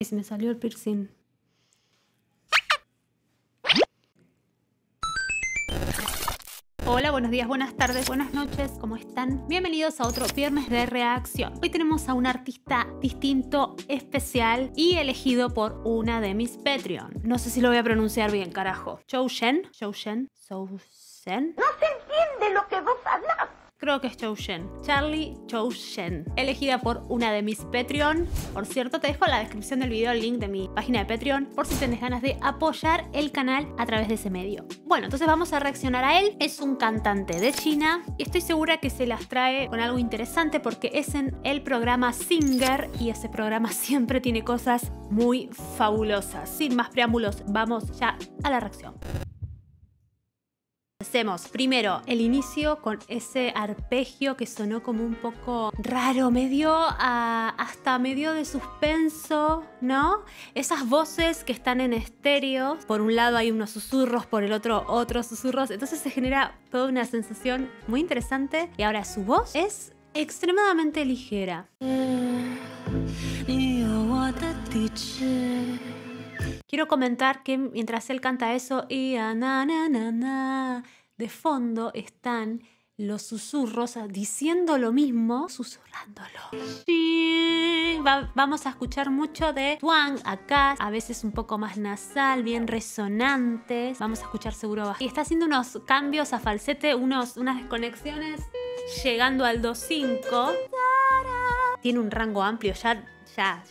Y se me salió el piercing. Hola, buenos días, buenas tardes, buenas noches, ¿cómo están? Bienvenidos a otro viernes de reacción. Hoy tenemos a un artista distinto, especial y elegido por una de mis Patreon. No sé si lo voy a pronunciar bien, carajo. Zhou Shen. No se entiende lo que vos hablas. Creo que es Zhou Shen. Charlie Zhou Shen. Elegida por una de mis Patreon. Por cierto, te dejo en la descripción del video el link de mi página de Patreon por si tenés ganas de apoyar el canal a través de ese medio. Bueno, entonces vamos a reaccionar a él. Es un cantante de China y estoy segura que se las trae con algo interesante porque es en el programa Singer y ese programa siempre tiene cosas muy fabulosas. Sin más preámbulos, vamos ya a la reacción. Hacemos primero el inicio con ese arpegio que sonó como un poco raro, hasta medio de suspenso, ¿no? Esas voces que están en estéreo, por un lado hay unos susurros, por el otro otros susurros, entonces se genera toda una sensación muy interesante y ahora su voz es extremadamente ligera. Quiero comentar que mientras él canta eso y de fondo están los susurros diciendo lo mismo, susurrándolo. Vamos a escuchar mucho de Tuan acá, a veces un poco más nasal, bien resonantes. Vamos a escuchar seguro. Y está haciendo unos cambios a falsete, unas desconexiones, llegando al 2.5. Tiene un rango amplio, ya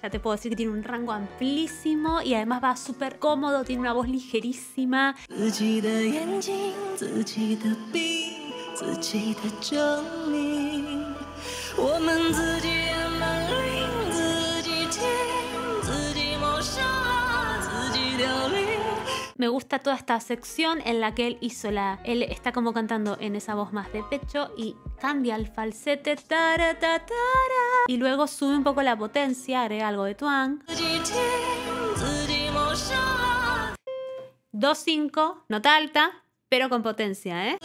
te puedo decir que tiene un rango amplísimo y además va súper cómodo, tiene una voz ligerísima. Me gusta toda esta sección en la que él está como cantando en esa voz más de pecho y cambia el falsete y luego sube un poco la potencia, agrega algo de tuang. 2.5, nota alta, pero con potencia, ¿eh?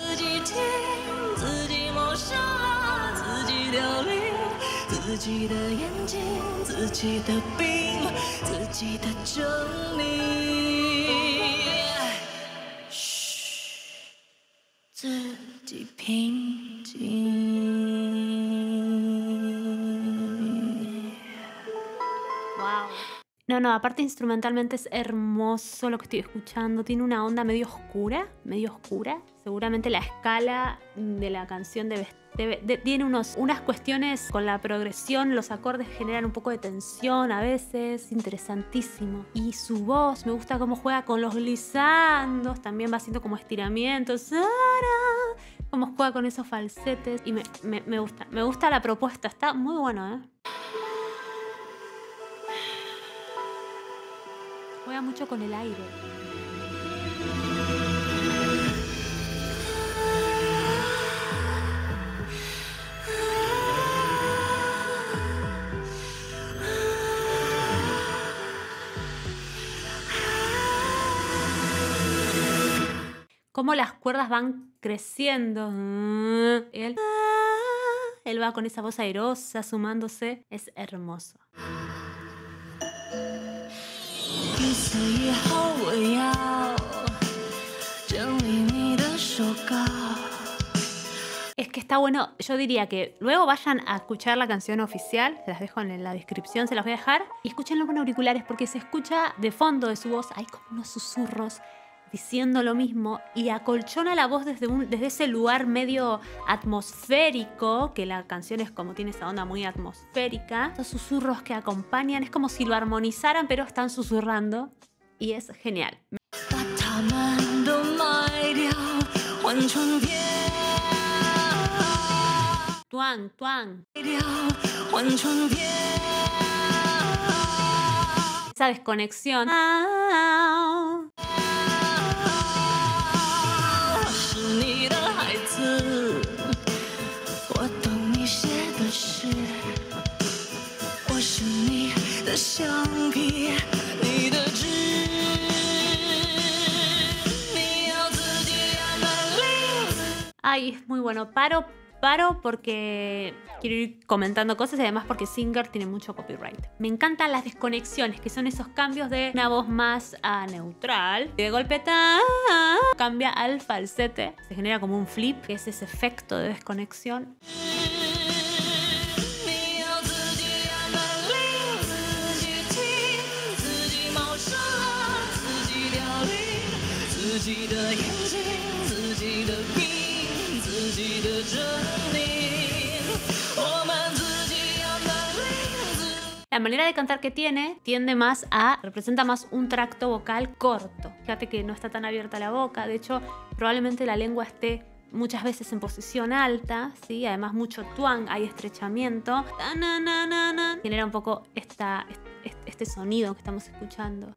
Wow. No, aparte instrumentalmente es hermoso lo que estoy escuchando. Tiene una onda medio oscura. Seguramente la escala de la canción tiene unas cuestiones con la progresión, los acordes generan un poco de tensión a veces, interesantísimo. Y su voz, me gusta cómo juega con los glissandos, también va haciendo como estiramientos, cómo juega con esos falsetes y me gusta la propuesta, está muy bueno, ¿eh? Juega mucho con el aire. Cómo las cuerdas van creciendo. Él va con esa voz airosa sumándose. Es hermoso. Es que está bueno, yo diría que luego vayan a escuchar la canción oficial, se las dejo en la descripción, se las voy a dejar, y escúchenlo con auriculares porque se escucha de fondo de su voz, hay como unos susurros diciendo lo mismo y acolchona la voz desde ese lugar medio atmosférico, que la canción es como tiene esa onda muy atmosférica. Estos susurros que acompañan, es como si lo armonizaran, pero están susurrando y es genial. Tuang, tuang. Esa desconexión. Ay, es muy bueno. Paro paro porque quiero ir comentando cosas y además porque Singer tiene mucho copyright. Me encantan las desconexiones, que son esos cambios de una voz más neutral y de golpe cambia al falsete. Se genera como un flip, que es ese efecto de desconexión. La manera de cantar que representa más un tracto vocal corto. Fíjate que no está tan abierta la boca, de hecho probablemente la lengua esté muchas veces en posición alta, ¿sí? Además mucho twang, hay estrechamiento. Genera un poco este sonido que estamos escuchando.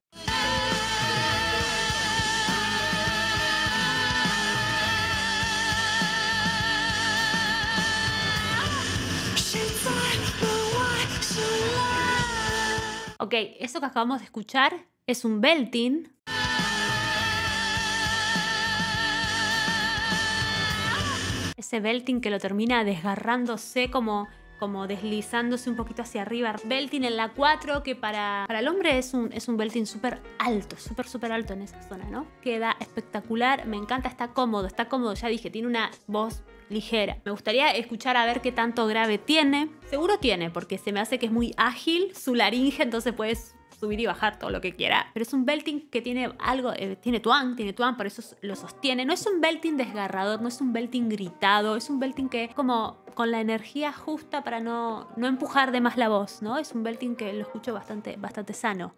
Ok, eso que acabamos de escuchar es un belting. Ese belting que lo termina desgarrándose como deslizándose un poquito hacia arriba. Belting en la 4, que para el hombre es un belting súper alto, súper alto en esa zona, ¿no? Queda espectacular, me encanta, está cómodo, ya dije, tiene una voz ligera. Me gustaría escuchar a ver qué tanto grave tiene. Seguro tiene, porque se me hace que es muy ágil su laringe, entonces puedes subir y bajar todo lo que quiera. Pero es un belting que tiene algo, tiene twang, por eso lo sostiene. No es un belting desgarrador, no es un belting gritado, es un belting que como con la energía justa para no empujar de más la voz, ¿no? Es un belting que lo escucho bastante sano.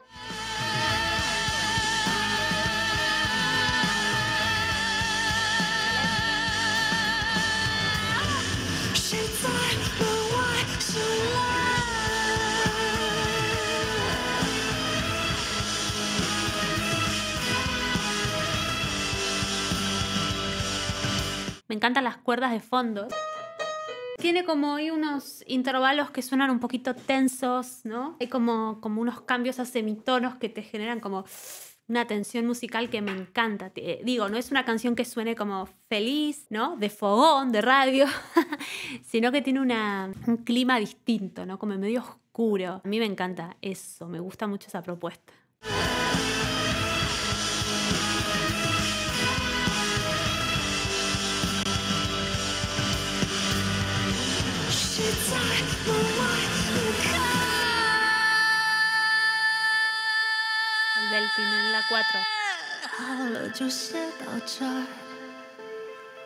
Me encantan las cuerdas de fondo. Tiene como ahí unos intervalos que suenan un poquito tensos, ¿no? Hay como unos cambios a semitonos que te generan como una tensión musical que me encanta. Digo, no es una canción que suene como feliz, ¿no? De fogón, de radio, sino que tiene un clima distinto, ¿no? Como medio oscuro. A mí me encanta eso, me gusta mucho esa propuesta. El belting en la 4. 好了就写到这儿，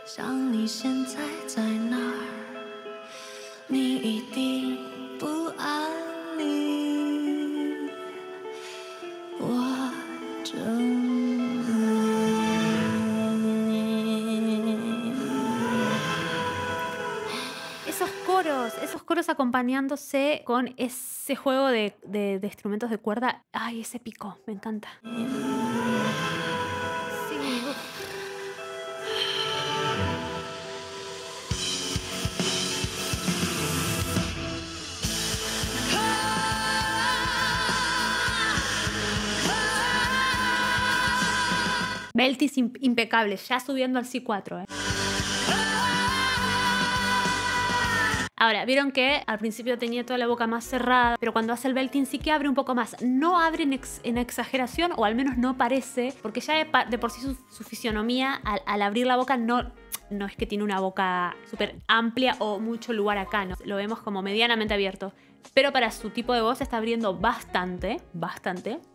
想你现在在哪儿？你一定不安宁，我正。 Esos coros acompañándose con ese juego de instrumentos de cuerda. Ay, ese pico, me encanta. Sí, beltis impecables, ya subiendo al C4, Ahora, vieron que al principio tenía toda la boca más cerrada, pero cuando hace el belting sí que abre un poco más. No abre en exageración, o al menos no parece, porque ya de por sí su fisionomía, al abrir la boca, no es que tiene una boca súper amplia o mucho lugar acá, ¿no? Lo vemos como medianamente abierto. Pero para su tipo de voz está abriendo bastante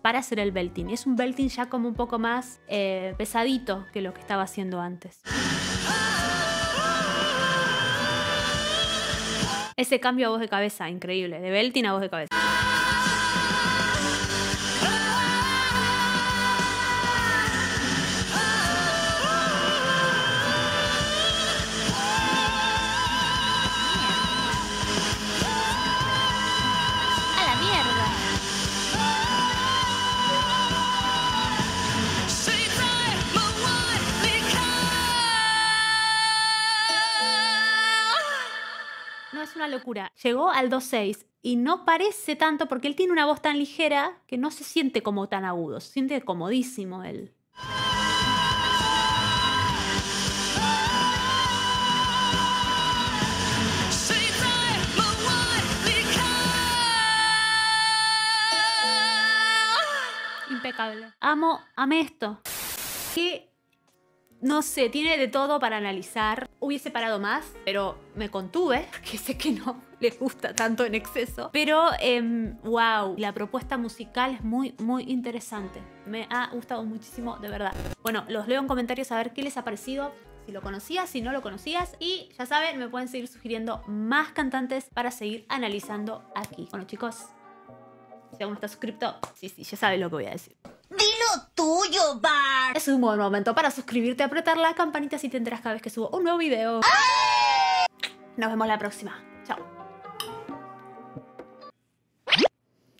para hacer el belting. Es un belting ya como un poco más pesadito que lo que estaba haciendo antes. Ese cambio a voz de cabeza, increíble. De belting a voz de cabeza. ¡A la mierda! No, es una locura. Llegó al 2.6 y no parece tanto porque él tiene una voz tan ligera que no se siente como tan agudo. Se siente comodísimo él. Impecable. Amé esto. Que, no sé, tiene de todo para analizar. Hubiese parado más, pero me contuve, que sé que no les gusta tanto en exceso. Pero, wow, la propuesta musical es muy, muy interesante. Me ha gustado muchísimo, de verdad. Bueno, los leo en comentarios a ver qué les ha parecido. Si lo conocías, si no lo conocías. Y ya saben, me pueden seguir sugiriendo más cantantes para seguir analizando aquí. Bueno, chicos, si aún no estás suscrito, sí, ya sabes lo que voy a decir. Dilo tuyo, Bart. Es un buen momento para suscribirte, apretar la campanita si te enteras cada vez que subo un nuevo video. Nos vemos la próxima. Chao.